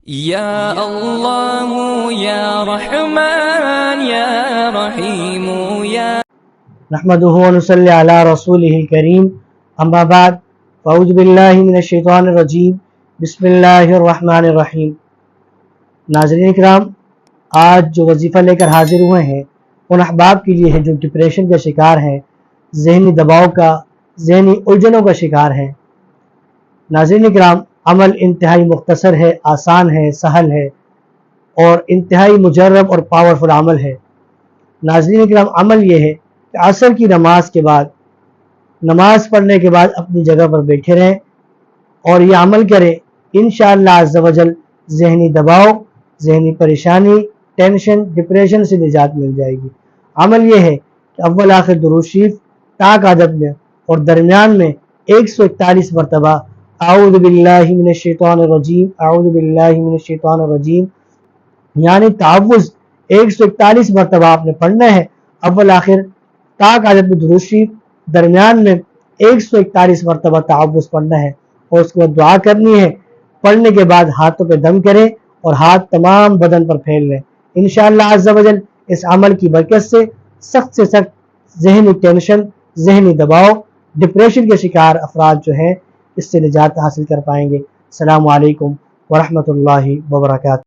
یا اللہ یا رحمان یا رحیم یا نحمدہ ونصلی علی رسولہ الکریم، اما بعد فاعوذ باللہ من الشیطان الرجیم، بسم اللہ الرحمن الرحیم۔ ناظرین اکرام، آج جو وظیفہ لے کر حاضر ہوئے ہیں ان احباب کے لیے ہے جو ڈپریشن کا شکار ہیں، ذہنی دباؤ کا، ذہنی الجھنوں کا شکار ہیں۔ ناظرین اکرام، عمل انتہائی مختصر ہے، آسان ہے، سہل ہے اور انتہائی مجرب اور پاورفل عمل ہے۔ ناظرین اکرام، عمل یہ ہے کہ عصر کی نماز کے بعد، نماز پڑھنے کے بعد اپنی جگہ پر بیٹھے رہیں اور یہ عمل کریں، انشاءاللہ عز و جل ذہنی دباؤ، ذہنی پریشانی، ٹینشن، ڈپریشن سے نجات مل جائے گی۔ عمل یہ ہے کہ اول آخر درود شریف طاق عدد میں اور درمیان میں 141 مرتبہ اعوذ باللہ من الشیطان الرجیم، اعوذ باللہ من الشیطان الرجیم، یعنی تعوذ 141 مرتبہ آپ نے پڑھنا ہے۔ اول آخر طاق عدد میں درود شریف، درمیان میں 141 مرتبہ تعوذ پڑھنا ہے اور اس کو دعا کرنی ہے۔ پڑھنے کے بعد ہاتھوں پہ دم کریں اور ہاتھ تمام بدن پر پھیل لیں۔ انشاءاللہ عز و جل اس عمل کی برکت سے سخت ذہنی ٹینشن، ذہنی دباؤ، ڈپریشن کے شکار افراد جو ہیں اس سے نجات حاصل کر پائیں گے۔ السلام علیکم ورحمۃ اللہ وبرکاتہ۔